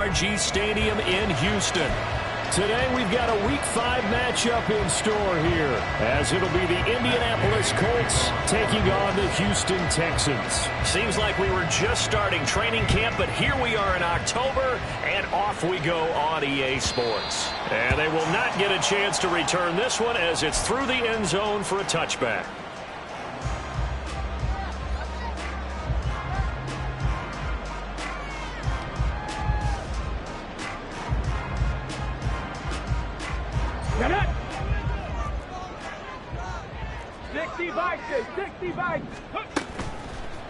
RG Stadium in Houston. Today we've got a Week 5 matchup in store here, as it'll be the Indianapolis Colts taking on the Houston Texans. Seems like we were just starting training camp, but here we are in October, and off we go on EA Sports. And they will not get a chance to return this one, as it's through the end zone for a touchback.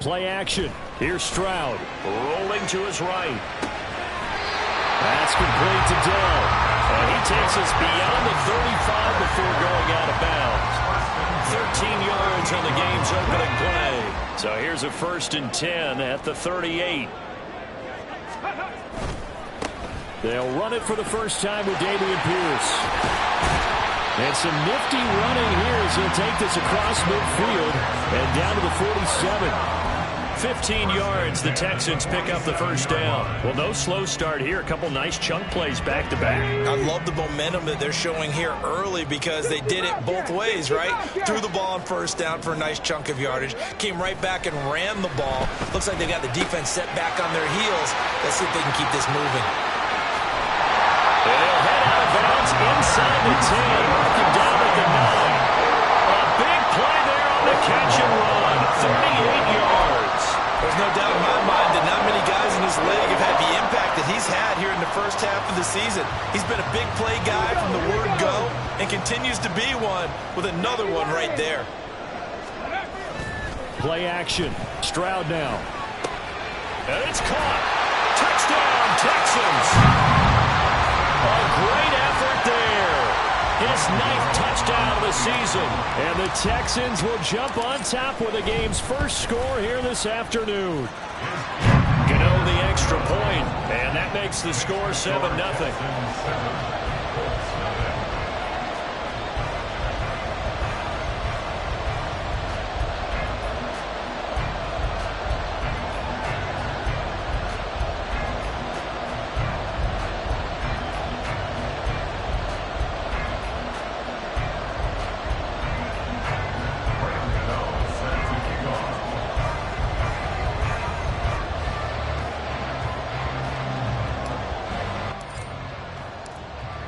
Play action. Here's Stroud. Rolling to his right. That's complete to Dell. And he takes us beyond the 35 before going out of bounds. 13 yards on the game's opening play. So here's a 1st and 10 at the 38. They'll run it for the first time with Dameon Pierce. And some nifty running here as he'll take this across midfield and down to the 47. 15 yards, the Texans pick up the first down. Well, no slow start here. A couple nice chunk plays back-to-back. I love the momentum that they're showing here early because they did it both ways, right? Threw the ball on first down for a nice chunk of yardage. Came right back and ran the ball. Looks like they got the defense set back on their heels. Let's see if they can keep this moving. And they'll head out of bounds inside the 10, marking down at the 9. A big play there on the catch and run. 38 yards. There's no doubt in my mind that not many guys in this league have had the impact that he's had here in the first half of the season. He's been a big play guy from the word go and continues to be one with another one right there. Play action. Stroud now. And it's caught. Touchdown, Texans. A great effort there. His 9th touchdown of the season. And the Texans will jump on top with the game's first score here this afternoon. Gano the extra point, and that makes the score 7-0.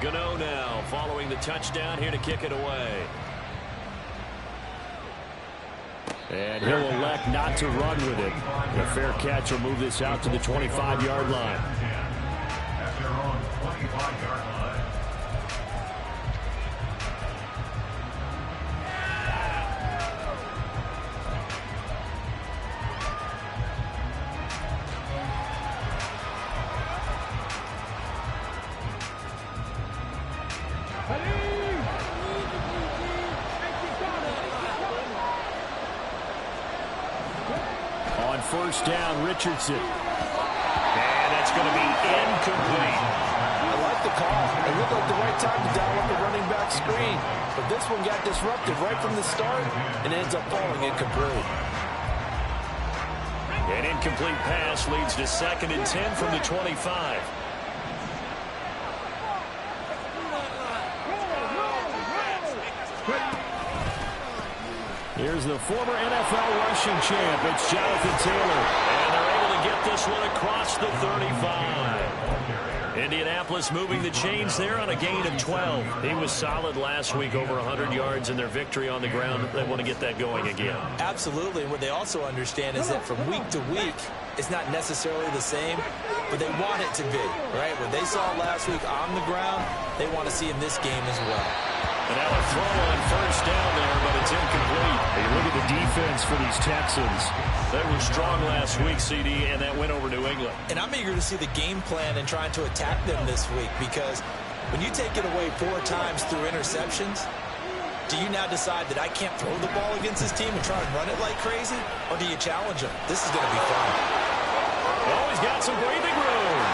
Gano now following the touchdown here to kick it away. And he'll elect not to run with it. A fair catch will move this out to the 25-yard line. On first down, Richardson. And that's going to be incomplete. I like the call. It looked like the right time to dial up the running back screen. But this one got disrupted right from the start and ends up falling incomplete. An incomplete pass leads to 2nd and 10 from the 25. Here's the former NFL rushing champ. It's Jonathan Taylor. And they're able to get this one across the 35. Indianapolis moving the chains there on a gain of 12. He was solid last week, over 100 yards in their victory on the ground. They want to get that going again. Absolutely. What they also understand is that from week to week, it's not necessarily the same, but they want it to be, right? What they saw last week on the ground, they want to see in this game as well. And now a throw on first down there, but it's incomplete. Hey, look at the defense for these Texans. They were strong last week, CD, and that went over New England. And I'm eager to see the game plan and trying to attack them this week, because when you take it away 4 times through interceptions, do you now decide that I can't throw the ball against this team and try and run it like crazy? Or do you challenge them? This is going to be fun. Oh, he's got some breathing room.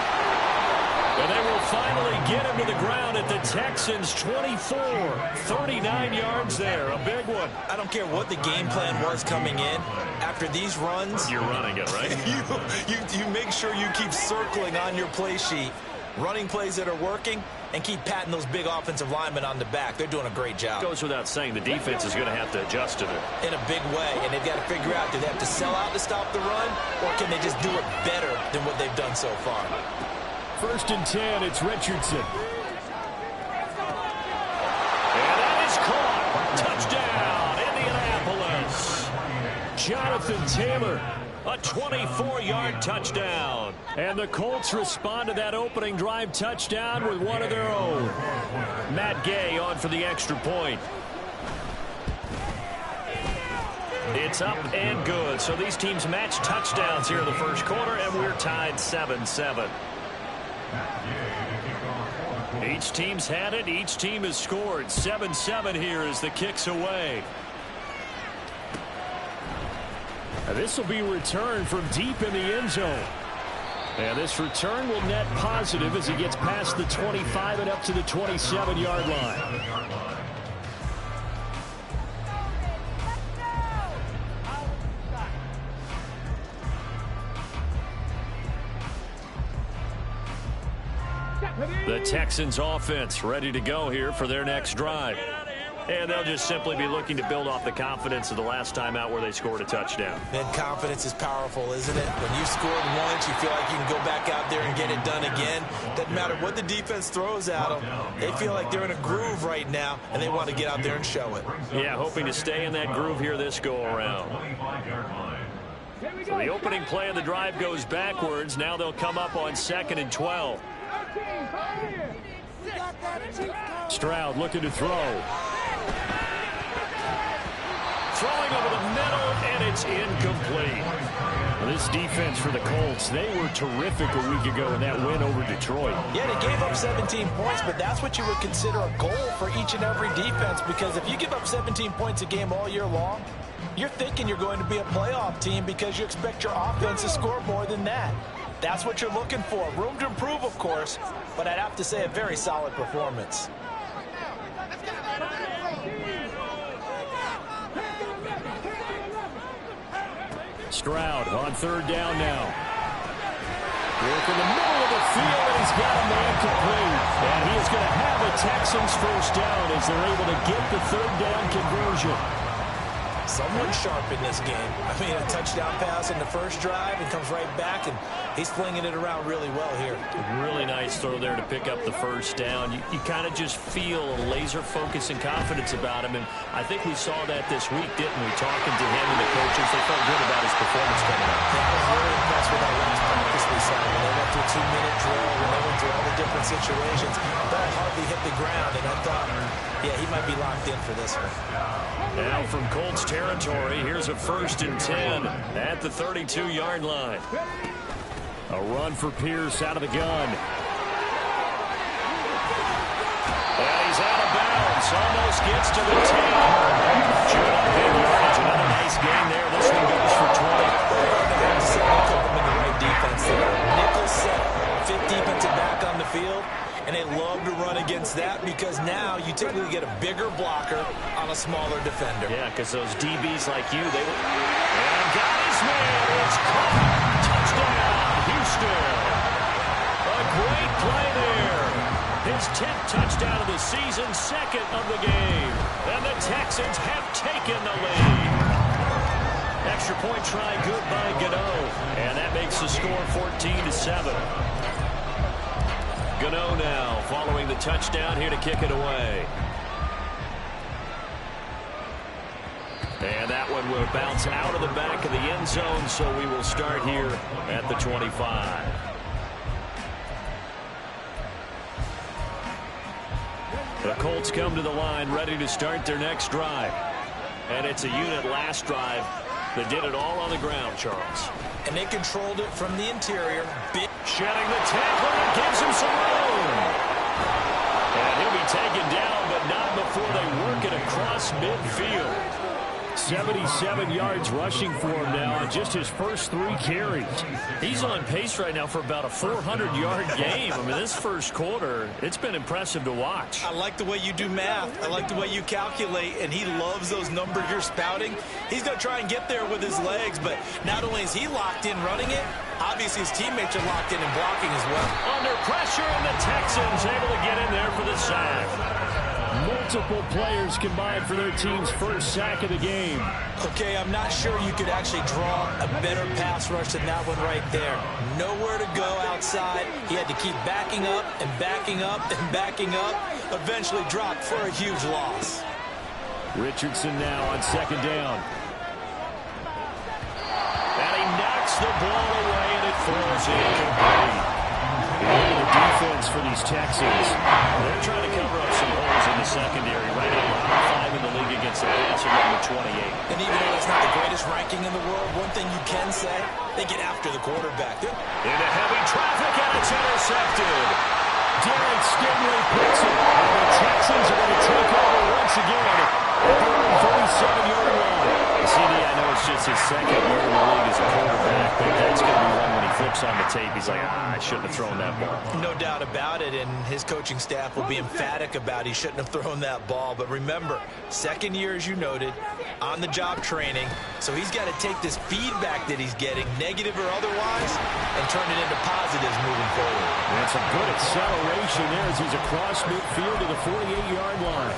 And they will finally get him to the ground at the Texans' 24. 39 yards there, a big one. I don't care what the game plan was coming in. After these runs, you're running it, right? you make sure you keep circling on your play sheet, running plays that are working, and keep patting those big offensive linemen on the back. They're doing a great job. Goes without saying, the defense is going to have to adjust to it. In a big way, and they've got to figure out, do they have to sell out to stop the run, or can they just do it better than what they've done so far? 1st and 10, it's Richardson. And that is caught. Touchdown, Indianapolis. Jonathan Taylor, a 24-yard touchdown. And the Colts respond to that opening drive touchdown with one of their own. Matt Gay on for the extra point. It's up and good. So these teams match touchdowns here in the first quarter, and we're tied 7-7. Each team's had it. Each team has scored. 7-7 here as the kick's away. This will be returned from deep in the end zone. And this return will net positive as he gets past the 25 and up to the 27-yard line. The Texans offense ready to go here for their next drive. And they'll just simply be looking to build off the confidence of the last time out where they scored a touchdown. And confidence is powerful, isn't it? When you scored once, you feel like you can go back out there and get it done again. Doesn't matter what the defense throws at them. They feel like they're in a groove right now, and they want to get out there and show it. Yeah, hoping to stay in that groove here this go-around. So the opening play of the drive goes backwards. Now they'll come up on 2nd and 12. Stroud looking to throw. Throwing over the middle, and it's incomplete. This defense for the Colts, they were terrific a week ago in that win over Detroit. Yeah, they gave up 17 points, but that's what you would consider a goal for each and every defense, because if you give up 17 points a game all year long, you're thinking you're going to be a playoff team because you expect your offense to score more than that. That's what you're looking for. Room to improve, of course, but I'd have to say a very solid performance. Stroud on 3rd down now. Work in the middle of the field, and he's got a man complete. And he is going to have a Texans first down as they're able to get the 3rd down conversion. Someone sharp in this game. I mean, a touchdown pass in the first drive and comes right back, and he's flinging it around really well here. Really nice throw there to pick up the first down. You kind of just feel a laser focus and confidence about him, and I think we saw that this week, didn't we? Talking to him and the coaches, they felt good about his performance coming up. Yeah, I was really impressed with that last practice we saw when they went through a 2-minute drill, when they went through all the different situations. Ball hardly hit the ground, and I thought, yeah, he might be locked in for this one. Now from Colts territory, here's a 1st and 10 at the 32-yard line. A run for Pierce out of the gun. And he's out of bounds. Almost gets to the 10. Chewing up big yardage. Another nice gain there. This one goes for 20. Set up in the right defense there. Nickel set, 5th defensive back on the field. And they love to run against that because now you typically get a bigger blocker on a smaller defender. Yeah, because those DBs like you, they will... And got his man. It's caught. Touchdown, Houston. A great play there. His 10th touchdown of the season, 2nd of the game. And the Texans have taken the lead. Extra point try good by Gano. And that makes the score 14-7. Gano now following the touchdown here to kick it away. And that one will bounce out of the back of the end zone, so we will start here at the 25. The Colts come to the line ready to start their next drive. And it's a unit last drive that did it all on the ground, Charles. And they controlled it from the interior. Shedding the tackler and gives him some room. And he'll be taken down, but not before they work it across midfield. 77 yards rushing for him now on just his first 3 carries. He's on pace right now for about a 400-yard game. I mean, this first quarter, it's been impressive to watch. I like the way you do math. I like the way you calculate, and he loves those numbers you're spouting. He's going to try and get there with his legs, but not only is he locked in running it, obviously his teammates are locked in and blocking as well. Under pressure, and the Texans able to get in there for the sack. Multiple players combined for their team's first sack of the game. Okay, I'm not sure you could actually draw a better pass rush than that one right there. Nowhere to go outside. He had to keep backing up and backing up and backing up. Eventually dropped for a huge loss. Richardson now on second down. And he knocks the ball away, and it falls incomplete. The defense for these Texans, they're trying to cover up some holes in the secondary. Right now, top 5 in the league against the pass at number 28. And even though that's not the greatest ranking in the world, one thing you can say, they get after the quarterback. Into heavy traffic, and it's intercepted. Derek Stingley picks it. And the Texans are going to take over once again at their own 37-yard line. CD, I know it's just his second year in the league as a quarterback, but that's going to be one when he flips on the tape. He's like, I shouldn't have thrown that ball. No doubt about it, and his coaching staff will be emphatic about he shouldn't have thrown that ball. But remember, second year, as you noted, on-the-job training, so he's got to take this feedback that he's getting, negative or otherwise, and turn it into positives moving forward. That's a good acceleration there as he's across midfield to the 48-yard line.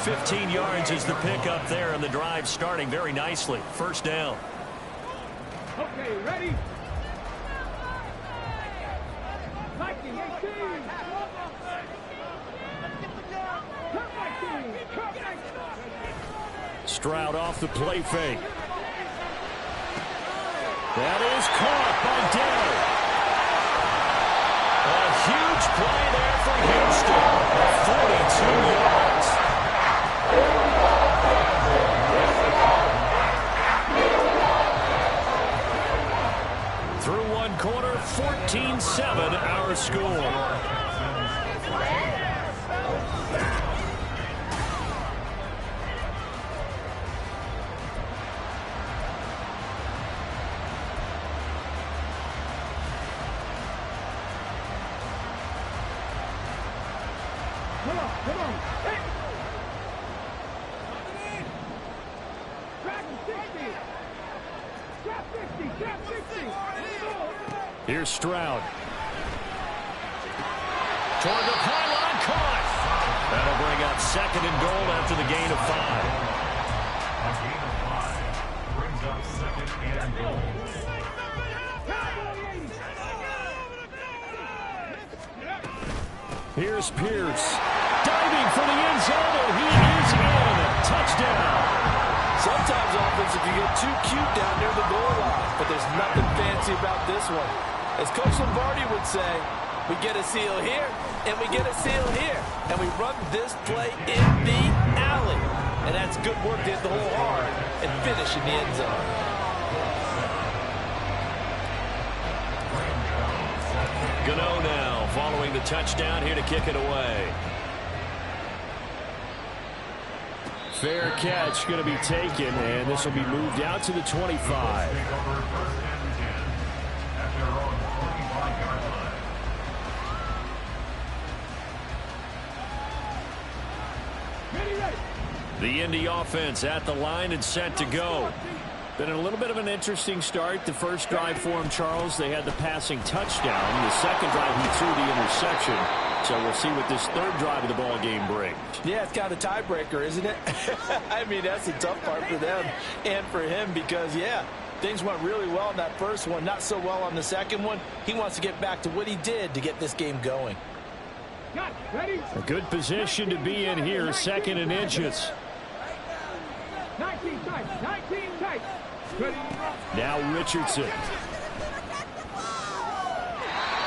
15 yards is the pickup there, and the drive starting very nicely. First down. Okay, ready? Stroud off the play fake. That is caught by Dell. A huge play there for Houston. 42 yards. Through one quarter, 14-7 our score. Come on. Hey. Drag him 60. Drop 60. Here's Stroud. Toward the pylon, caught. That'll bring up second and goal after the gain of 5. Brings up second and goal. Here's Pierce. Diving for the end zone. He is in. Touchdown. Sometimes offense, if you get too cute down near the goal line, but there's nothing fancy about this one. As Coach Lombardi would say, we get a seal here, and we get a seal here. And we run this play in the alley. And that's good work to hit the hole hard and finish in the end zone. Gano now following the touchdown here to kick it away. Fair catch going to be taken, and this will be moved out to the 25. The Indy offense at the line and set to go. Been a little bit of an interesting start. The first drive for him, Charles, they had the passing touchdown. The second drive, he threw the interception. So we'll see what this third drive of the ball game brings. Yeah, it's kind of a tiebreaker, isn't it? I mean, that's the tough part for them and for him because, yeah, things went really well in that first one, not so well on the second one. He wants to get back to what he did to get this game going. A good position to be in here, second and inches. 19 tight. Now Richardson.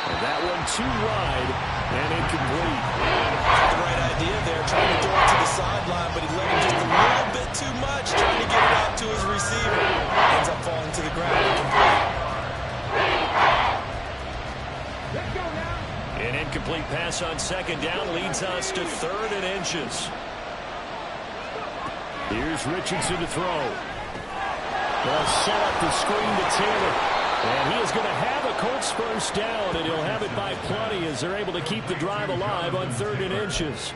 And that one too wide and incomplete. The right idea there, trying to throw it to the sideline, but he let him just a little bit too much, trying to get it out to his receiver. Ends up falling to the ground incomplete. Let's go now. An incomplete pass on second down leads us to third and inches. Here's Richardson to throw. They'll set up the screen to Taylor. And he is going to have a Colts first down, and he'll have it by plenty as they're able to keep the drive alive on 3rd and inches.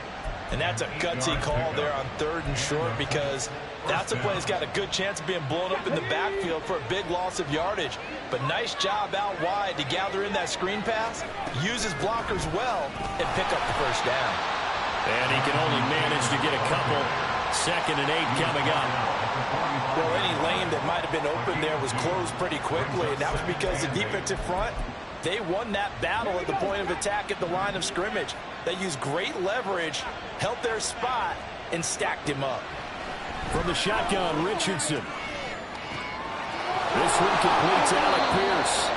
And that's a gutsy call there on 3rd and short, because that's a play that's got a good chance of being blown up in the backfield for a big loss of yardage. But nice job out wide to gather in that screen pass, use his blockers well, and pick up the first down. And he can only manage to get a couple. 2nd and 8 coming up. Well, any lane that might have been open there was closed pretty quickly, and that was because the defensive front, they won that battle at the point of attack at the line of scrimmage. They used great leverage, held their spot, and stacked him up. From the shotgun, Richardson. This one completes Alec Pierce.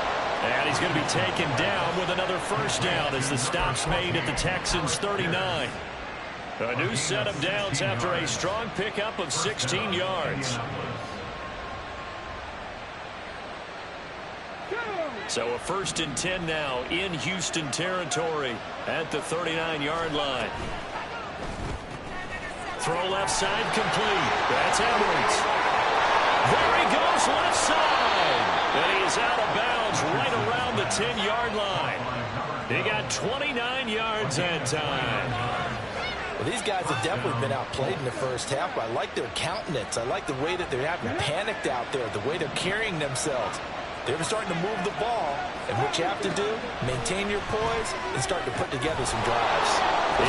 And he's going to be taken down with another first down as the stop's made at the Texans' 39. A new set of downs after a strong pickup of 16 yards. So a 1st and 10 now in Houston territory at the 39-yard line. Throw left side complete. That's Edwards. There he goes left side. And he is out of bounds right around the 10-yard line. He got 29 yards that time. Well, these guys have definitely been outplayed in the first half. I like their countenance. I like the way that they're having panicked out there, the way they're carrying themselves. They're starting to move the ball, and what you have to do, maintain your poise and start to put together some drives.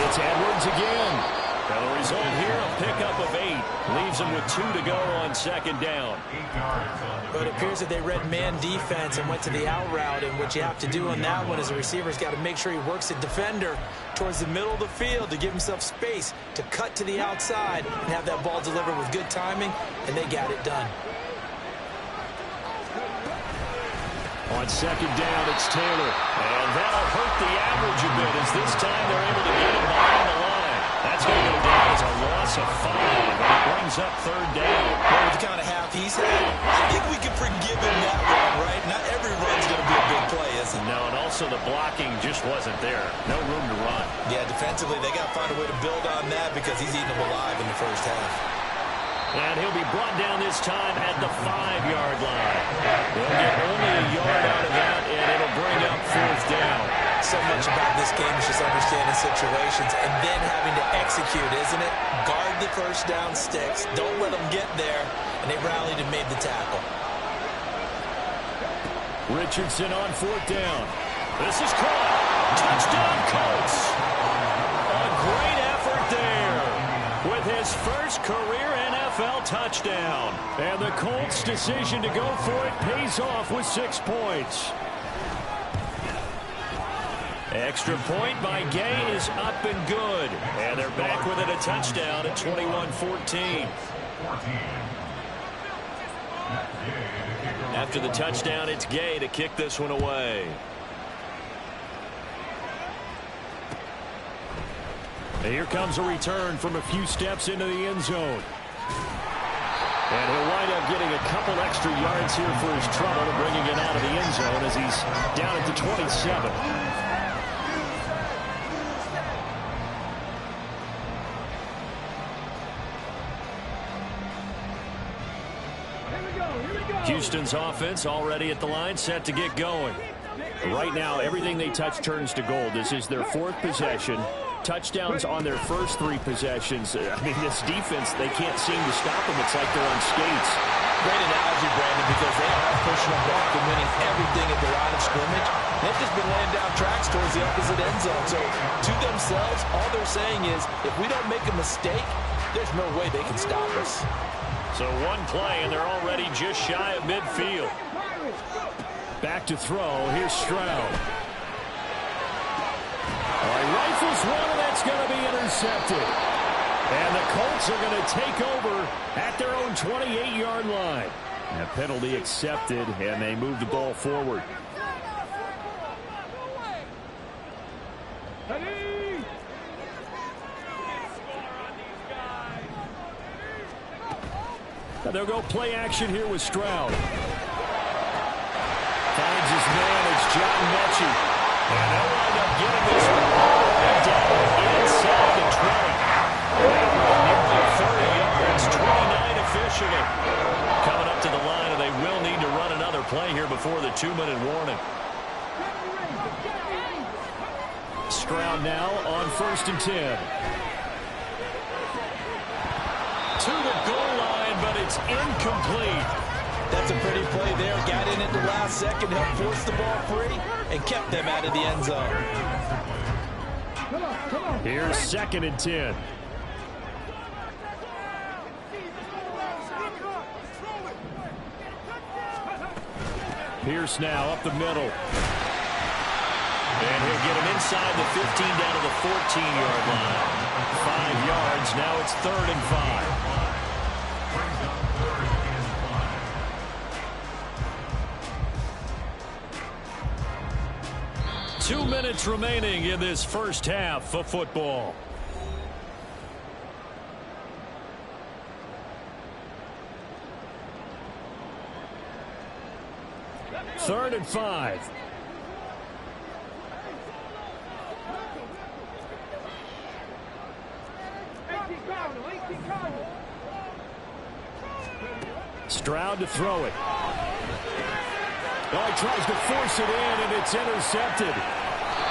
It's Edwards again. And the result here, a pickup of 8. Leaves him with 2 to go on 2nd down. But it appears that they read man defense and went to the out route, and what you have to do on that one is the receiver's got to make sure he works the defender towards the middle of the field to give himself space to cut to the outside and have that ball delivered with good timing, and they got it done. On 2nd down, it's Taylor. And that'll hurt the average a bit as this time they're able to get him behind the line. That's going to go down as a loss of 5. And it brings up 3rd down. Well, with the kind of half he's had, I think we can forgive him that run, right? Not every run's going to be a big play, is it? No, and also the blocking just wasn't there. No room to run. Yeah, defensively, they got to find a way to build on that because he's eating them alive in the first half. And he'll be brought down this time at the 5-yard line. They'll get only a yard out of that, and it'll bring up 4th down. So much about this game is just understanding situations and then having to execute, isn't it? Guard the first down sticks. Don't let them get there. And they rallied and made the tackle. Richardson on 4th down. This is caught. Touchdown, Colts. A great effort there with his first career NFL touchdown. And the Colts' decision to go for it pays off with 6 points. Extra point by Gay is up and good. And they're back with it, a touchdown at 21-14. After the touchdown, it's Gay to kick this one away. Here comes a return from a few steps into the end zone. And he'll wind up getting a couple extra yards here for his trouble and bringing it out of the end zone as he's down at the 27. Houston's offense already at the line, set to get going. Right now, everything they touch turns to gold. This is their 4th possession. Touchdowns on their first 3 possessions. I mean, this defense, they can't seem to stop them. It's like they're on skates. Great analogy, Brandon, because they are pushing them back and winning everything at the line of scrimmage. They've just been laying down tracks towards the opposite end zone. So, to themselves, all they're saying is, if we don't make a mistake, there's no way they can stop us. So one play, and they're already just shy of midfield. Back to throw. Here's Stroud. All right, rifles one, and that's going to be intercepted. And the Colts are going to take over at their own 28-yard line. And a penalty accepted, and they move the ball forward. They'll go play action here with Stroud. Finds his man, it's John Mechie. And they'll wind up getting this one all the way down inside the 20. Nearly 30 yards, 29 officially. Coming up to the line of 2-minute warning. Stroud now on 1st and 10. To the goal line, but it's incomplete. That's a pretty play there. Got in at the last second, helped force the ball free, and kept them out of the end zone. Here's 2nd and 10. Pierce now up the middle. And he'll get him inside the 15 down to the 14-yard line. 5 yards. Now it's 3rd and 5. 2 minutes remaining in this first half of football. Third and 5. Stroud to throw it. Oh, he tries to force it in, and it's intercepted.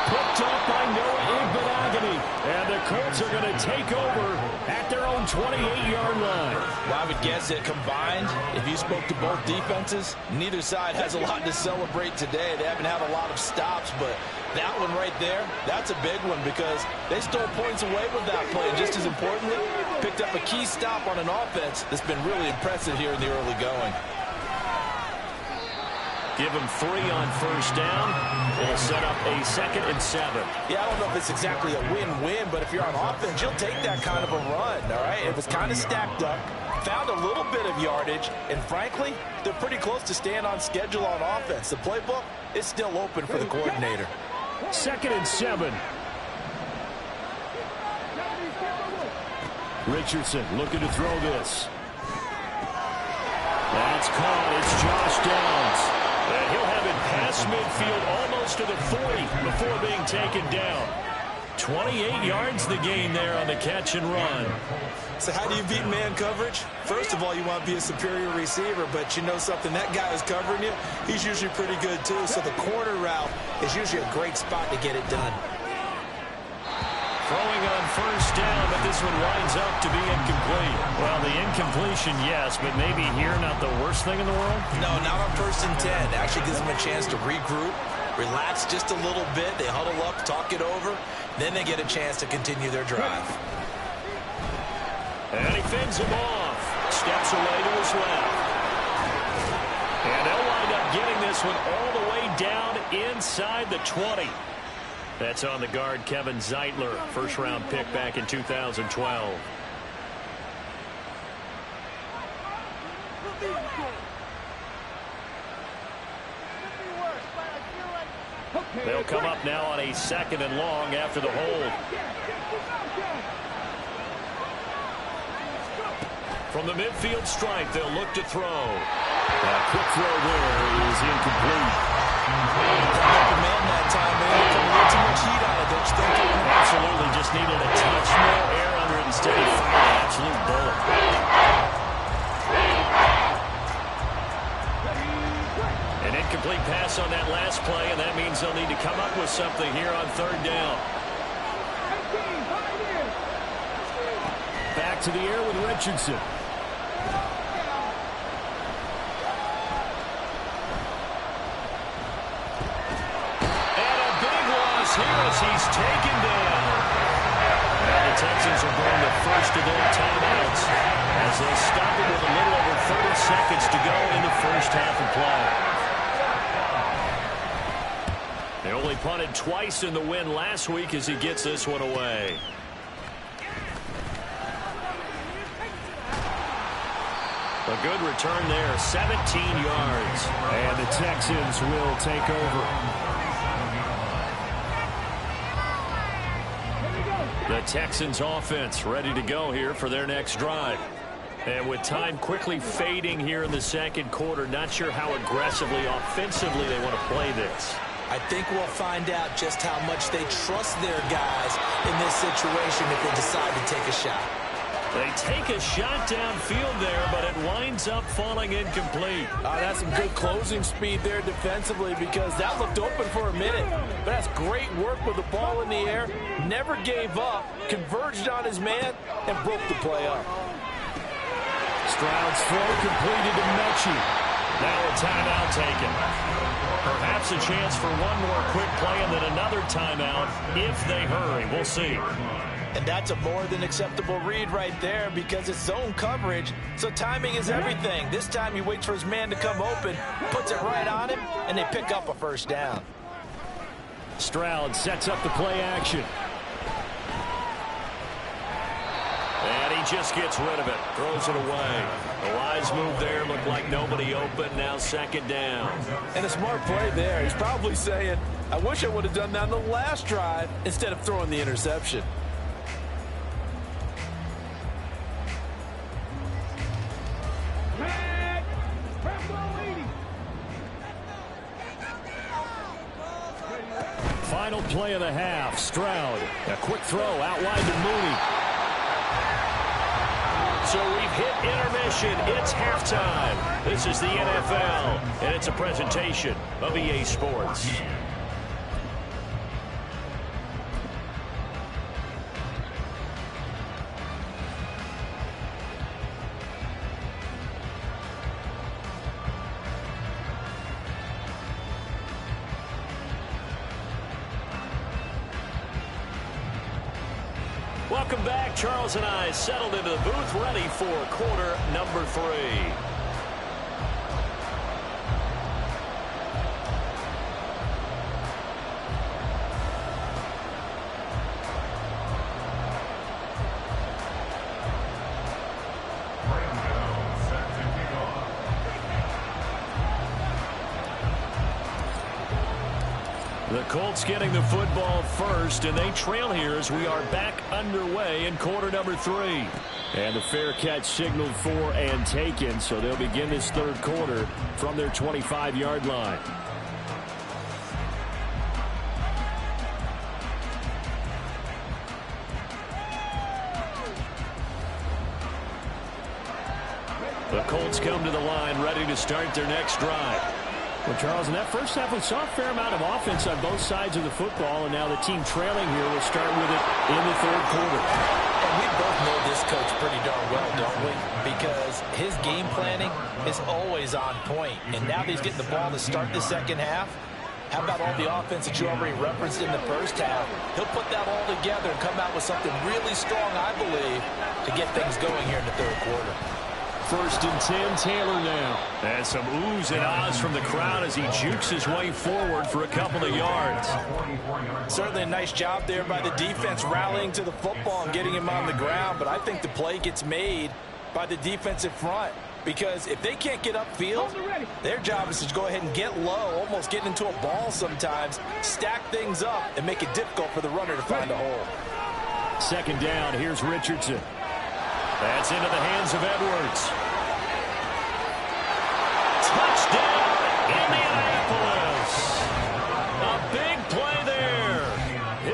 Picked up by Noah Igbinoghene. And the Colts are going to take over at their own 28-yard line. Well, I would guess that combined, if you spoke to both defenses, neither side has a lot to celebrate today. They haven't had a lot of stops, but that one right there, that's a big one because they stole points away with that play. And just as importantly, picked up a key stop on an offense that's been really impressive here in the early going. Give him 3 on 1st down. It'll set up a 2nd and 7. Yeah, I don't know if it's exactly a win-win, but if you're on offense, you'll take that kind of a run, all right? It was kind of stacked up, found a little bit of yardage, and frankly, they're pretty close to staying on schedule on offense. The playbook is still open for the coordinator. 2nd and 7. Richardson looking to throw this. That's caught. It's Josh Downs. And he'll have it past midfield almost to the 40 before being taken down. 28 yards the gain there on the catch and run. So how do you beat man coverage? First of all, you want to be a superior receiver, but you know something, that guy is covering you, he's usually pretty good too. So the corner route is usually a great spot to get it done. Throwing on 1st down, but this one winds up to be incomplete. Well, the incompletion, yes, but maybe here not the worst thing in the world? No, not on 1st and 10. Actually gives them a chance to regroup, relax just a little bit. They huddle up, talk it over. Then they get a chance to continue their drive. And he fends him off. Steps away to his left. And they'll wind up getting this one all the way down inside the 20. That's on the guard, Kevin Zeitler, first-round pick back in 2012. They'll come up now on a 2nd and long after the hold. From the midfield stripe, they'll look to throw. A quick throw there is incomplete. Man that time, man. Put a little too much heat on it, don't you think? Absolutely, just needed a touch more air under it instead of firing an absolute bullet. An incomplete pass on that last play, and that means they'll need to come up with something here on 3rd down. Back to the air with Richardson. Here as he's taken down. And the Texans are going the first of their timeouts as they stop it with a little over 30 seconds to go in the first half of play. They only punted twice in the win last week as he gets this one away. A good return there, 17 yards. And the Texans will take over. The Texans offense ready to go here for their next drive. And with time quickly fading here in the 2nd quarter, not sure how aggressively, offensively they want to play this. I think we'll find out just how much they trust their guys in this situation if they decide to take a shot. They take a shot downfield there, but it winds up falling incomplete. That's some good closing speed there defensively because that looked open for a minute. But that's great work with the ball in the air. Never gave up, converged on his man, and broke the play up. Stroud's throw completed to Mechie. Now a timeout taken. Perhaps a chance for one more quick play and then another timeout if they hurry. We'll see. And that's a more than acceptable read right there because it's zone coverage, so timing is everything. This time he waits for his man to come open, puts it right on him, and they pick up a first down. Stroud sets up the play action. And he just gets rid of it, throws it away. A wise move there, looked like nobody open, now second down. And a smart play there. He's probably saying, I wish I would have done that on the last drive instead of throwing the interception. Final play of the half. Stroud, a quick throw out wide to Mooney. So we've hit intermission. It's halftime. This is the NFL, and it's a presentation of EA Sports. Welcome back. Charles and I settled into the booth, ready for quarter number 3. The Colts getting the football first, and they trail here as we are back underway in quarter number 3. And the fair catch signaled for and taken, so they'll begin this third quarter from their 25-yard line. The Colts come to the line, ready to start their next drive. Well, Charles, in that first half, we saw a fair amount of offense on both sides of the football, and now the team trailing here will start with it in the third quarter. And we both know this coach pretty darn well, don't we? Because his game planning is always on point. And now that he's getting the ball to start the second half, how about all the offense that you already referenced in the first half? He'll put that all together and come out with something really strong, I believe, to get things going here in the third quarter. First and 10, Taylor now. And some oohs and ahs from the crowd as he jukes his way forward for a couple of yards. Certainly a nice job there by the defense rallying to the football and getting him on the ground, but I think the play gets made by the defensive front because if they can't get upfield, their job is to go ahead and get low, almost get into a ball sometimes, stack things up, and make it difficult for the runner to find a hole. Second down, here's Richardson. That's into the hands of Edwards. Touchdown, Indianapolis. A big play there.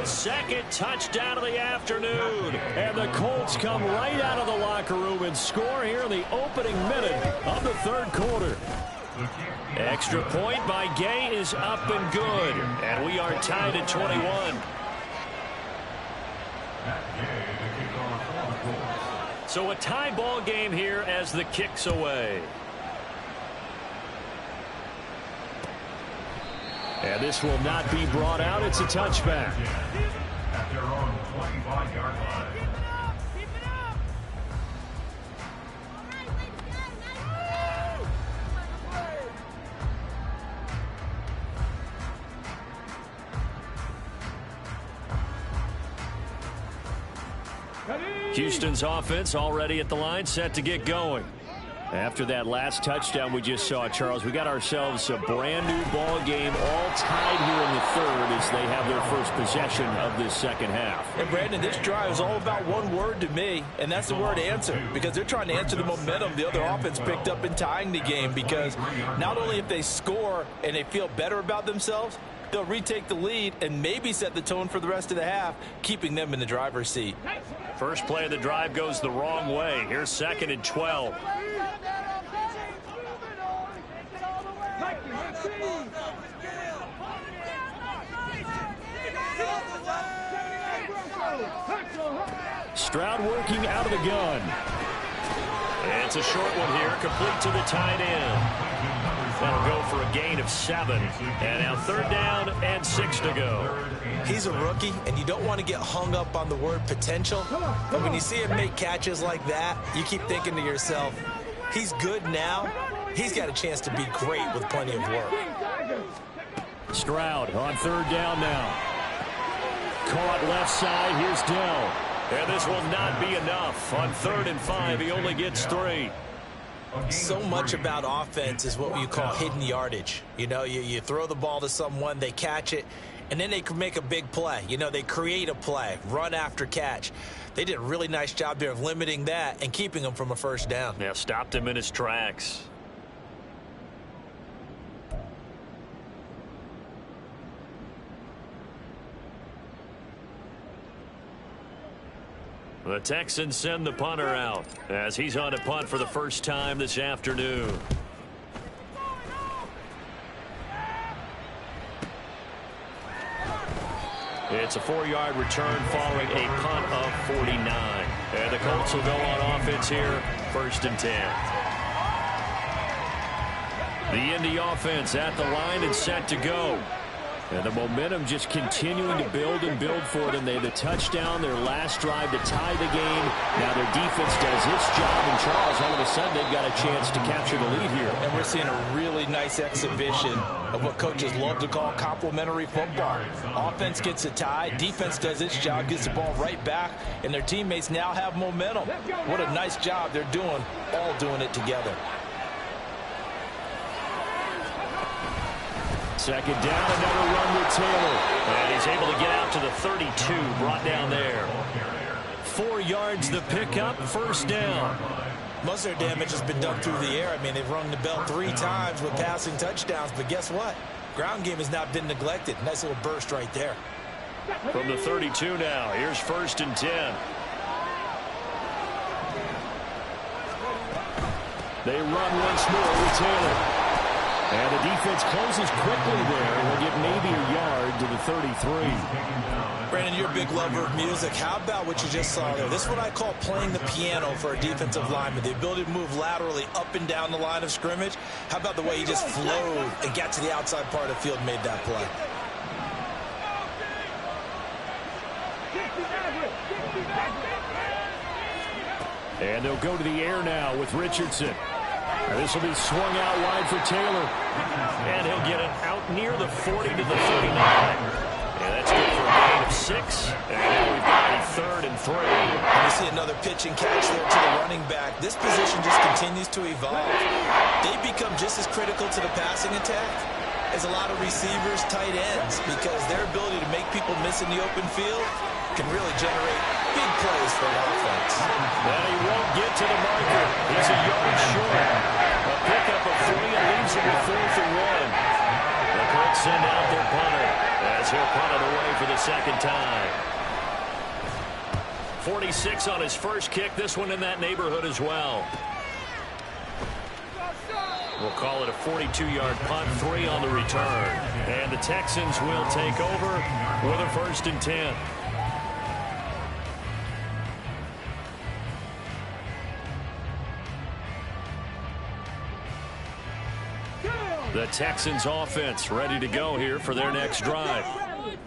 His second touchdown of the afternoon. And the Colts come right out of the locker room and score here in the opening minute of the third quarter. Extra point by Gay is up and good. And we are tied at 21. So a tie ball game here as the kick's away. And this will not be brought out. It's a touchback. At their own 25-yard line. Houston's offense already at the line, set to get going. After that last touchdown we just saw, Charles, we got ourselves a brand new ball game, all tied here in the third as they have their first possession of this second half. And Brandon, this drive is all about one word to me, and that's the word answer, because they're trying to answer the momentum the other offense picked up in tying the game, because not only if they score and they feel better about themselves, they'll retake the lead and maybe set the tone for the rest of the half, keeping them in the driver's seat. First play of the drive goes the wrong way. Here's 2nd and 12. Stroud working out of the gun. And it's a short one here, complete to the tight end. That'll go for a gain of 7. And now 3rd down and 6 to go. He's a rookie, and you don't want to get hung up on the word potential. But when you see him make catches like that, you keep thinking to yourself, he's good now. He's got a chance to be great with plenty of work. Stroud on 3rd down now. Caught left side. Here's Dell. And this will not be enough. On 3rd and 5, he only gets 3. So much about offense is what you call hidden yardage. You know, you throw the ball to someone, they catch it, and then they can make a big play. You know, they create a play, run after catch. They did a really nice job there of limiting that and keeping him from a 1st down. Yeah, stopped him in his tracks. The Texans send the punter out as he's on a punt for the first time this afternoon. It's a 4-yard return following a punt of 49. And the Colts will go on offense here, 1st and 10. The Indy offense at the line and set to go. And the momentum just continuing to build and build for them. They had the touchdown, their last drive to tie the game. Now their defense does its job, and Charles, all of a sudden, they've got a chance to capture the lead here. And we're seeing a really nice exhibition of what coaches love to call complementary football. Offense gets a tie, defense does its job, gets the ball right back, and their teammates now have momentum. What a nice job they're doing, all doing it together. 2nd down, another run with Taylor. And he's able to get out to the 32, brought down there. 4 yards the pickup, 1st down. Most of their damage has been done through the air. I mean, they've rung the bell 3 times with passing touchdowns, but guess what? Ground game has not been neglected. Nice little burst right there. From the 32 now, here's 1st and 10. They run once more with Taylor. And the defense closes quickly there. We'll get maybe a yard to the 33. Brandon, you're a big lover of music. How about what you just saw there? This is what I call playing the piano for a defensive lineman. The ability to move laterally up and down the line of scrimmage. How about the way he just flowed and got to the outside part of the field and made that play? And they'll go to the air now with Richardson. This will be swung out wide for Taylor. And he'll get it out near the 40 to the 39. And that's good for a gain of 6. And now we've got a 3rd and 3. And you see another pitch and catch there to the running back. This position just continues to evolve. They become just as critical to the passing attack as a lot of receivers, tight ends, because their ability to make people miss in the open field can really generate big plays for an offense. And he won't get to the marker. He's a yard short. A pickup of 3 and leaves him with 4th and 1. The Colts send out their punter as he'll punt it away for the 2nd time. 46 on his first kick. This one in that neighborhood as well. We'll call it a 42-yard punt, 3 on the return. And the Texans will take over with a 1st and 10. The Texans offense ready to go here for their next drive.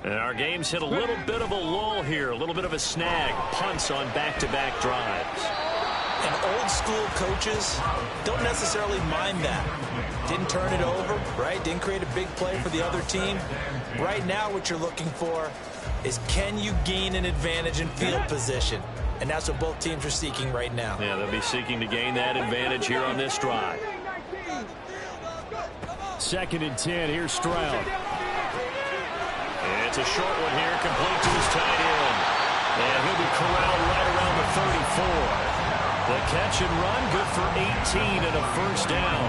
And our game's hit a little bit of a lull here, a little bit of a snag. Punts on back-to-back drives. And old school coaches don't necessarily mind that. Didn't turn it over, right? Didn't create a big play for the other team. Right now what you're looking for is, can you gain an advantage in field position? And that's what both teams are seeking right now. Yeah, they'll be seeking to gain that advantage here on this drive. 2nd and 10, here's Stroud. It's a short one here, complete to his tight end. And he'll be corralled right around the 34. The catch and run, good for 18 and a 1st down.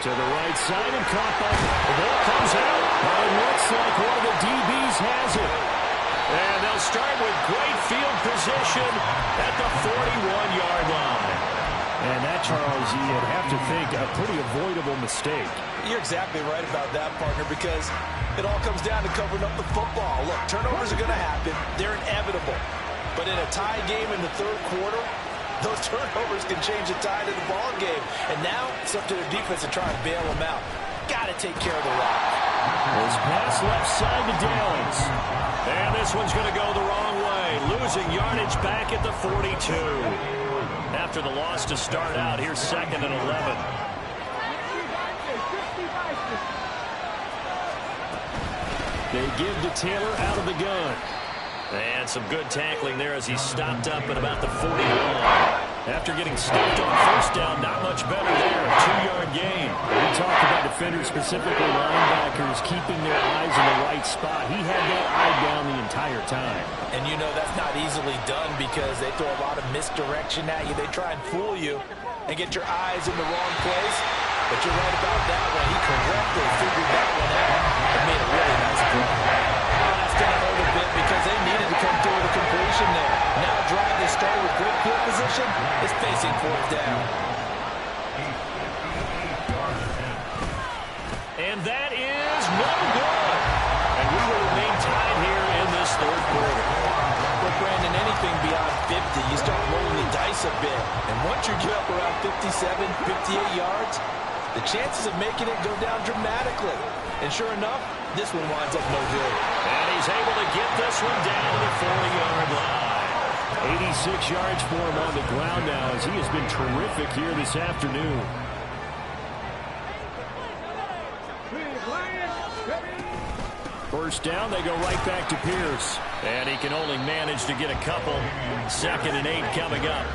To the right side and caught by the ball comes out. It looks like one of the DBs has it. And they'll start with great field position at the 41-yard line. And that, Charles, you'd have to think a pretty avoidable mistake. You're exactly right about that, partner, because it all comes down to covering up the football. Look, turnovers are going to happen. They're inevitable. But in a tie game in the third quarter, those turnovers can change the tide of the ball game. And now it's up to their defense to try and bail them out. Got to take care of the rock. His pass left side to Downs. And this one's going to go the wrong way. Losing yardage back at the 42. After the loss to start out, here's 2nd and 11. They give to Taylor out of the gun. And some good tackling there as he stopped up at about the 41. After getting stopped on first down, not much better there. 2-yard gain. We talked about defenders, specifically linebackers, keeping their eyes in the right spot. He had that eye down the entire time. And you know that's not easily done because they throw a lot of misdirection at you. They try and fool you and get your eyes in the wrong place. But you're right about that one. He correctly figured that one out and made a really nice play. Last down a little bit because they needed to come through with a completion there. Now a drive they started with great field position is facing 4th down. And that is no good. And we will remain tied here in this third quarter. But Brandon, anything beyond 50, you start rolling the dice a bit. And once you get up around 57, 58 yards, the chances of making it go down dramatically. And sure enough, this one winds up no good. And he's able to get this one down to the 40-yard line. 86 yards for him on the ground now as he has been terrific here this afternoon. First down, they go right back to Pierce. And he can only manage to get a couple. 2nd and 8 coming up.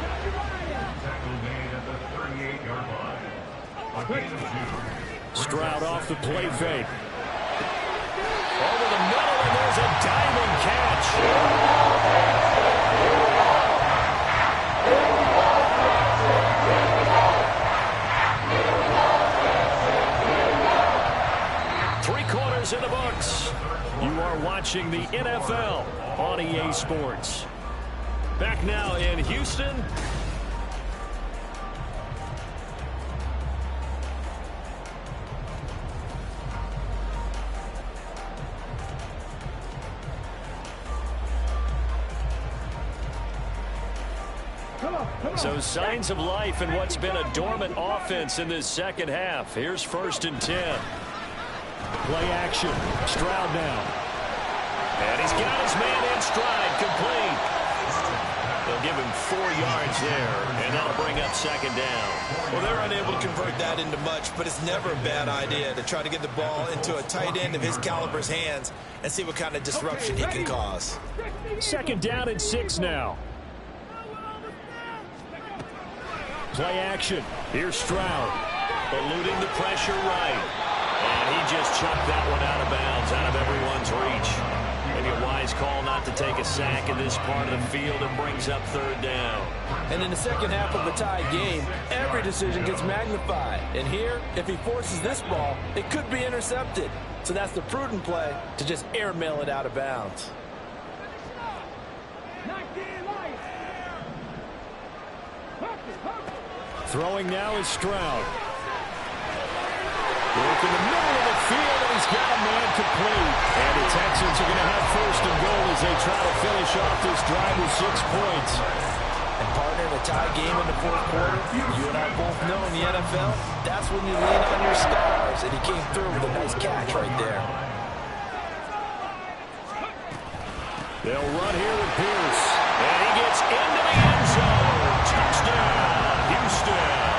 Stroud off the play fake. Over the middle, and there's a diving catch. Three-quarters in the books. You are watching the NFL on EA Sports. Back now in Houston. So signs of life in what's been a dormant offense in this second half. Here's 1st and 10. Play action. Stroud now. And he's got his man in stride, complete. They'll give him 4 yards there, and that'll bring up 2nd down. Well, they're unable to convert that into much, but it's never a bad idea to try to get the ball into a tight end of his caliber's hands and see what kind of disruption he can cause. 2nd down and 6 now. Play action. Here's Stroud. Eluding the pressure right. And he just chucked that one out of bounds, out of everyone's reach. Maybe a wise call not to take a sack in this part of the field. It brings up 3rd down. And in the second half of the tie game, every decision gets magnified. And here, if he forces this ball, it could be intercepted. So that's the prudent play to just airmail it out of bounds. Throwing now is Stroud. Work in the middle of the field, and he's got a man complete. And the Texans are going to have 1st and goal as they try to finish off this drive with 6 points. And partner, in a tie game in the 4th quarter, you and I both know in the NFL, that's when you lean on your stars. And he came through with a nice catch right there. They'll run here with Pierce. And he gets into the end zone. Touchdown, Houston.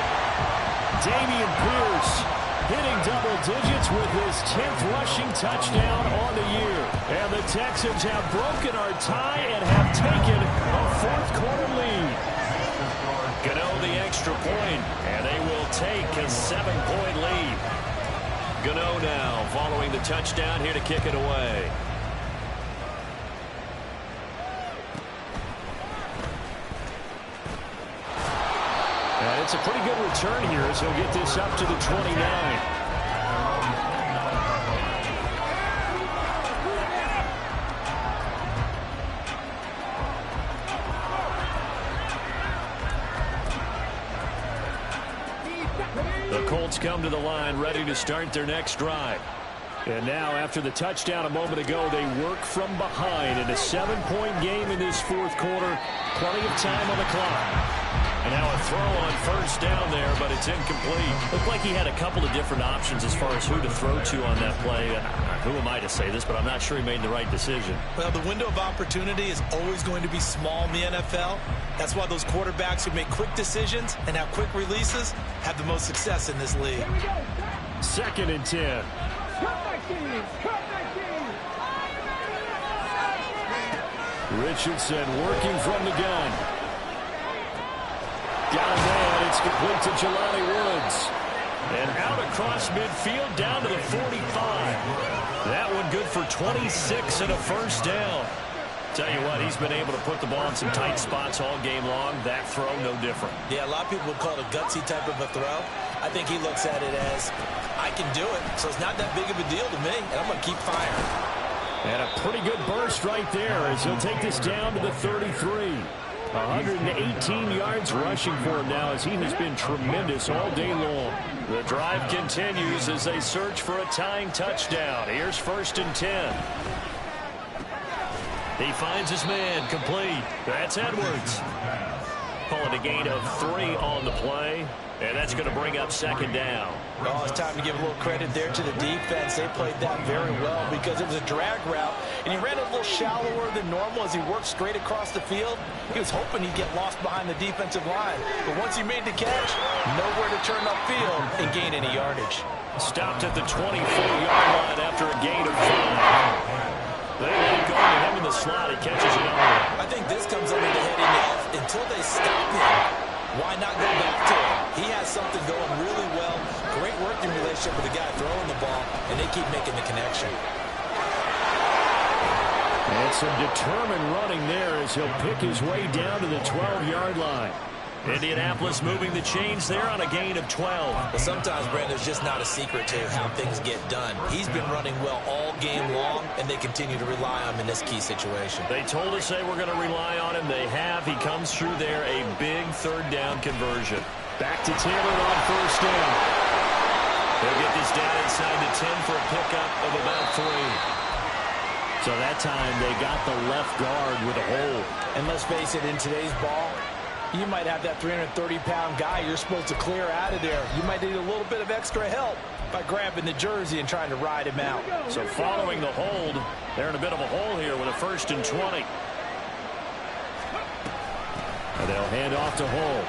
Dameon Pierce hitting double digits with his 10th rushing touchdown on the year. And the Texans have broken our tie and have taken a 4th quarter lead. Gano the extra point, and they will take a 7-point lead. Gano now following the touchdown here to kick it away. That's a pretty good return here as he'll get this up to the 29. The Colts come to the line ready to start their next drive. And now, after the touchdown a moment ago, they work from behind in a 7-point game in this fourth quarter. Plenty of time on the clock. And now a throw on first down there, but it's incomplete. Looked like he had a couple of different options as far as who to throw to on that play. Who am I to say this, but I'm not sure he made the right decision. Well, the window of opportunity is always going to be small in the NFL. That's why those quarterbacks who make quick decisions and have quick releases have the most success in this league. Here we go. 2nd and 10. Cut 19. Cut 19. Richardson working from the gun. Down there, it's complete to Jelani Woods. And out across midfield down to the 45. That one good for 26 and a first down. Tell you what, he's been able to put the ball in some tight spots all game long. That throw, no different. Yeah, a lot of people would call it a gutsy type of a throw. I think he looks at it as, I can do it, so it's not that big of a deal to me, and I'm going to keep firing. And a pretty good burst right there as he'll take this down to the 33. 118 yards rushing for him now as he has been tremendous all day long. The drive continues as they search for a tying touchdown. Here's 1st and 10. He finds his man, complete. That's Edwards. Call it a gain of 3 on the play, and that's going to bring up 2nd down. Oh, it's time to give a little credit there to the defense. They played that very well because it was a drag route, and he ran a little shallower than normal as he worked straight across the field. He was hoping he'd get lost behind the defensive line, but once he made the catch, nowhere to turn upfield and gain any yardage. Stopped at the 24-yard line after a gain of 5. They let go to him in the slot. He catches it over. I think this comes under the heading of, until they stop him, why not go back to him? He has something going really well. Great working relationship with the guy throwing the ball, and they keep making the connection. And some determined running there as he'll pick his way down to the 12-yard line. Indianapolis moving the chains there on a gain of 12. But sometimes, Brandon, there's just not a secret to how things get done. He's been running well all game long, and they continue to rely on him in this key situation. They told us they were going to rely on him. They have. He comes through there, a big 3rd down conversion. Back to Taylor on 1st down. They'll get this down inside the 10 for a pickup of about 3. So that time they got the left guard with a hold. And let's face it, in today's ball, you might have that 330-pound guy you're supposed to clear out of there. You might need a little bit of extra help by grabbing the jersey and trying to ride him out. So following the hold, they're in a bit of a hole here with a 1st and 20. And they'll hand off to Hull.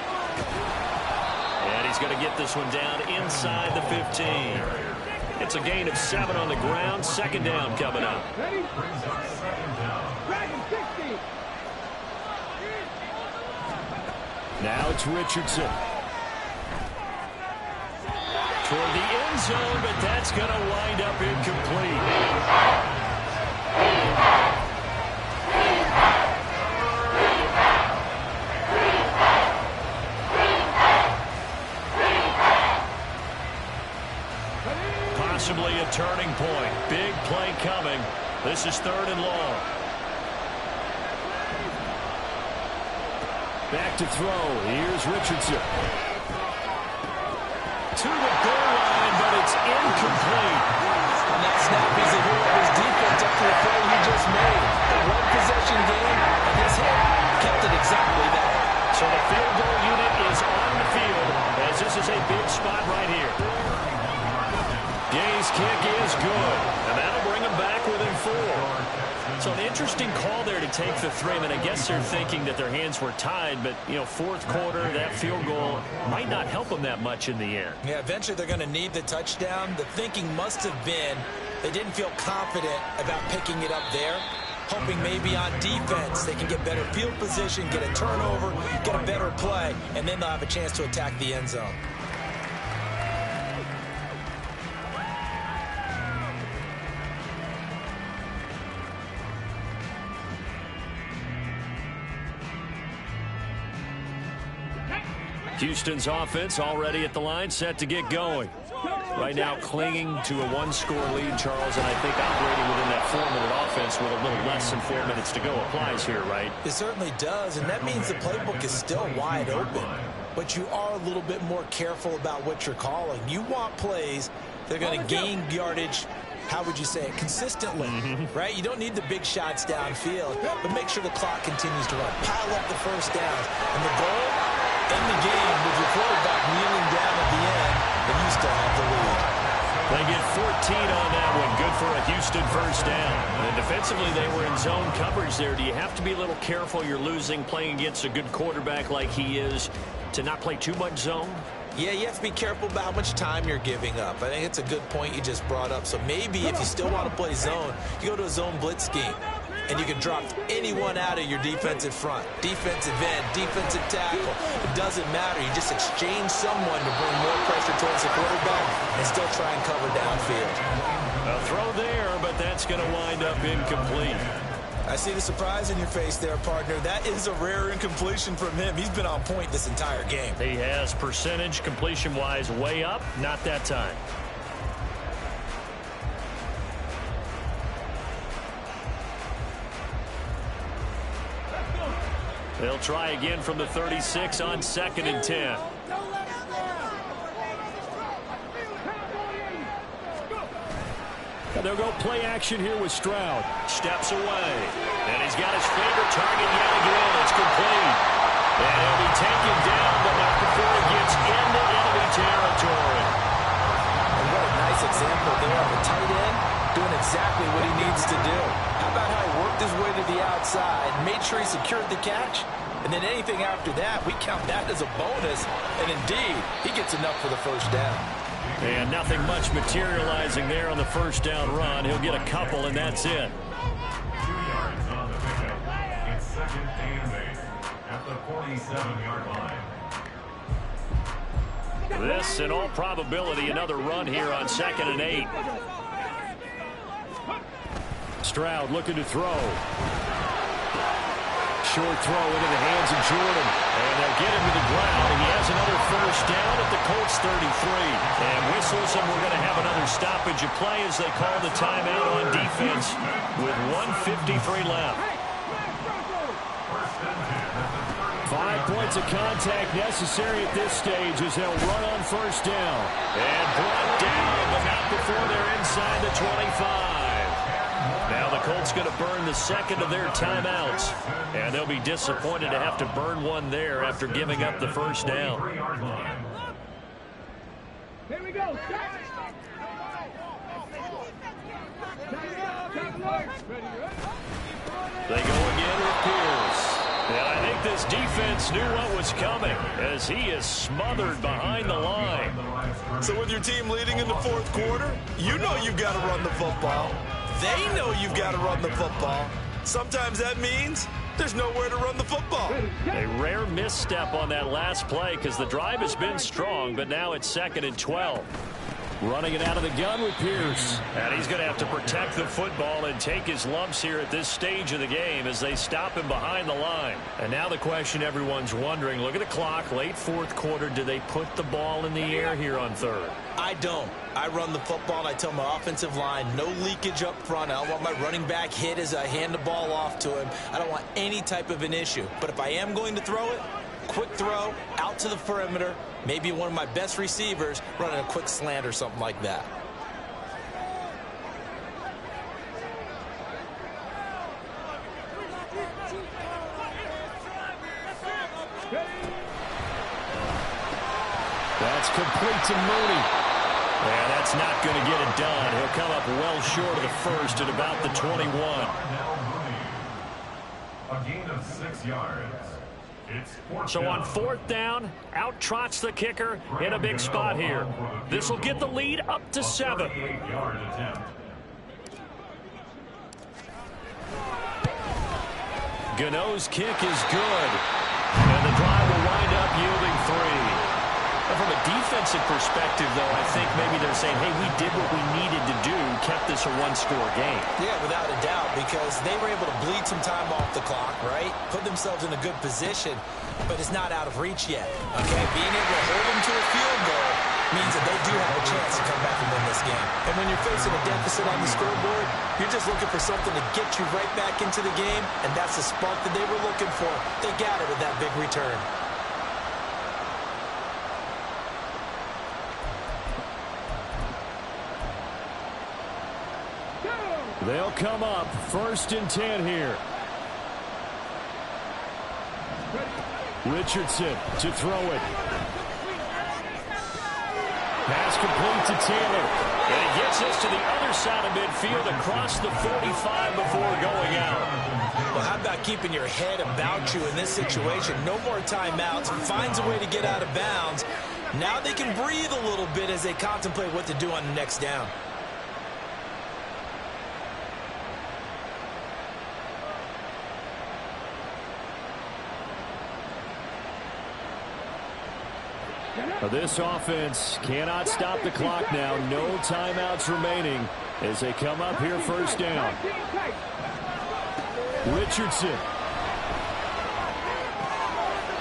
And he's going to get this one down inside the 15. It's a gain of 7 on the ground. 2nd down coming up. Ready? Dragon 60. Now it's Richardson. Toward the end zone, but that's going to wind up incomplete. Possibly a turning point. Big play coming. This is 3rd and long. Back to throw. Here's Richardson. To the goal line, but it's incomplete. On that snap, he's a hero of his defense after the play he just made. A one-possession game, and his hit kept it exactly that. So the field goal unit is on the field as this is a big spot right here. Gay's kick is good, and that'll bring him back within 4. So an interesting call there to take the 3. I mean, I guess they're thinking that their hands were tied, but, you know, 4th quarter, that field goal might not help them that much in the end. Yeah, eventually they're going to need the touchdown. The thinking must have been they didn't feel confident about picking it up there, hoping maybe on defense they can get better field position, get a turnover, get a better play, and then they'll have a chance to attack the end zone. Houston's offense already at the line, set to get going. Right now clinging to a one-score lead, Charles, and I think operating within that 4-minute offense with a little less than 4 minutes to go applies here, right? It certainly does, and that means the playbook is still wide open. But you are a little bit more careful about what you're calling. You want plays that are going to gain yardage, how would you say it, consistently, right? You don't need the big shots downfield, but make sure the clock continues to run. Pile up the first downs. And the goal, end the game with your quarterback kneeling down at the end, and you still have the lead. They get 14 on that one. Good for a Houston first down. And defensively, they were in zone coverage there. Do you have to be a little careful? You're losing, playing against a good quarterback like he is, to not play too much zone? Yeah, you have to be careful about how much time you're giving up. I think it's a good point you just brought up. So maybe if you still want to play zone, you go to a zone blitz scheme. And you can drop anyone out of your defensive front. Defensive end, defensive tackle. It doesn't matter. You just exchange someone to bring more pressure towards the quarterback and still try and cover downfield. A throw there, but that's going to wind up incomplete. I see the surprise in your face there, partner. That is a rare incompletion from him. He's been on point this entire game. He has percentage completion-wise way up. Not that time. They'll try again from the 36 on 2nd and 10. And they'll go play action here with Stroud. Steps away. And he's got his favorite target yet again. It's complete. And he'll be taken down, but not before he gets into enemy territory. And what a nice example there of a tight end doing exactly what he needs to do. How about how he worked his way to the outside, made sure he secured the catch, and then anything after that, we count that as a bonus. And indeed, he gets enough for the first down. And nothing much materializing there on the first down run. He'll get a couple, and that's it. 2 yards on the pickup. It's 2nd and 8 at the 47-yard line. This, in all probability, another run here on 2nd and 8. Stroud looking to throw. Short throw into the hands of Jordan. And they'll get him to the ground. And he has another first down at the Colts 33. And whistles, and we're going to have another stoppage of play as they call the timeout on defense with 1:53 left. 5 points of contact necessary at this stage as they'll run on first down. And brought down, but not before they're inside the 25. Now the Colts going to burn the second of their timeouts. And they'll be disappointed to have to burn one there after giving up the first down. Here we go. They go again with Pierce. And I think this defense knew what was coming as he is smothered behind the line. So with your team leading in the fourth quarter, you know you've got to run the football. They know you've got to run the football. Sometimes that means there's nowhere to run the football. A rare misstep on that last play because the drive has been strong, but now it's 2nd and 12. Running it out of the gun with Pierce. And he's going to have to protect the football and take his lumps here at this stage of the game as they stop him behind the line. And now the question everyone's wondering, look at the clock, late fourth quarter, do they put the ball in the air here on third? I don't. I run the football, and I tell my offensive line, no leakage up front. I don't want my running back hit as I hand the ball off to him. I don't want any type of an issue. But if I am going to throw it, quick throw, out to the perimeter, maybe one of my best receivers running a quick slant or something like that. That's complete to Mooney. And that's not going to get it done. He'll come up well short of the first at about the 21. A gain of 6 yards. So on fourth down, out trots the kicker in a big spot here. This will get the lead up to 7. Gano's kick is good. And the drive will wind up yielding 3. And from a defense defensive perspective, though, I think maybe they're saying, hey, we did what we needed to do, kept this a one-score game. Yeah, without a doubt, because they were able to bleed some time off the clock, right? Put themselves in a good position, but it's not out of reach yet, okay? Being able to hold them to a field goal means that they do have a chance to come back and win this game. And when you're facing a deficit on the scoreboard, you're just looking for something to get you right back into the game, and that's the spark that they were looking for. They got it with that big return. They'll come up 1st and 10 here. Richardson to throw it. Pass complete to Taylor. And he gets us to the other side of midfield across the 45 before going out. Well, how about keeping your head about you in this situation? No more timeouts. Finds a way to get out of bounds. Now they can breathe a little bit as they contemplate what to do on the next down. This offense cannot stop the clock now. No timeouts remaining as they come up here 1st down. Richardson.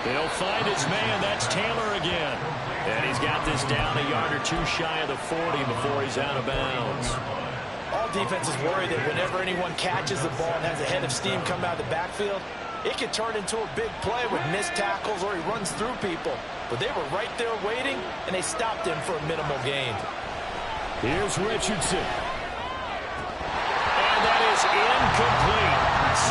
He'll find his man. That's Taylor again. And he's got this down a yard or two shy of the 40 before he's out of bounds. All defenses worry that whenever anyone catches the ball and has a head of steam come out of the backfield, it could turn into a big play with missed tackles or he runs through people. But they were right there waiting, and they stopped him for a minimal gain. Here's Richardson. And that is incomplete.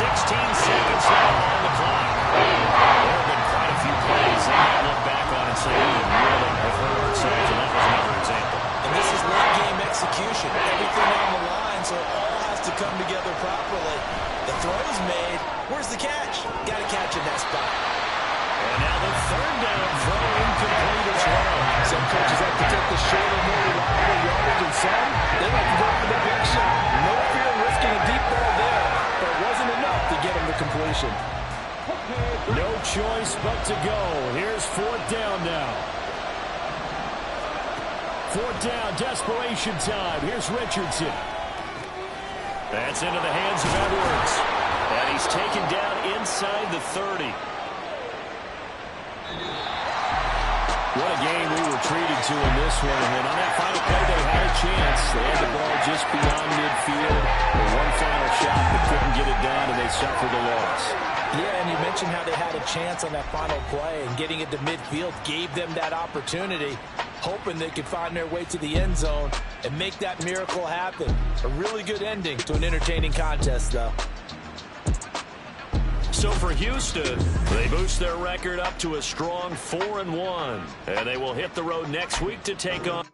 16 seconds left on the clock. There have been quite a few plays that I look back on and say, we really have hurt ourselves, and that was another example. And this is late-game execution. Everything on the line, so it all has to come together properly. The throw's made. Where's the catch? Got to catch in that spot. And now the 3rd down throw incomplete as well. Some coaches like to take the shorter, more reliable yardage, and some, they like to go for the big shot. No fear of risking a deep ball there, but it wasn't enough to get him to completion. No choice but to go. Here's 4th down now. 4th down, desperation time. Here's Richardson. That's into the hands of Edwards. And he's taken down inside the 30. What a game we were treated to in this one. And then on that final play, they had a chance. They had the ball just beyond midfield. One final shot, but couldn't get it done, and they suffered a loss. Yeah, and you mentioned how they had a chance on that final play, and getting it to midfield gave them that opportunity, hoping they could find their way to the end zone and make that miracle happen. A really good ending to an entertaining contest, though. So for Houston, they boost their record up to a strong 4-1. And they will hit the road next week to take on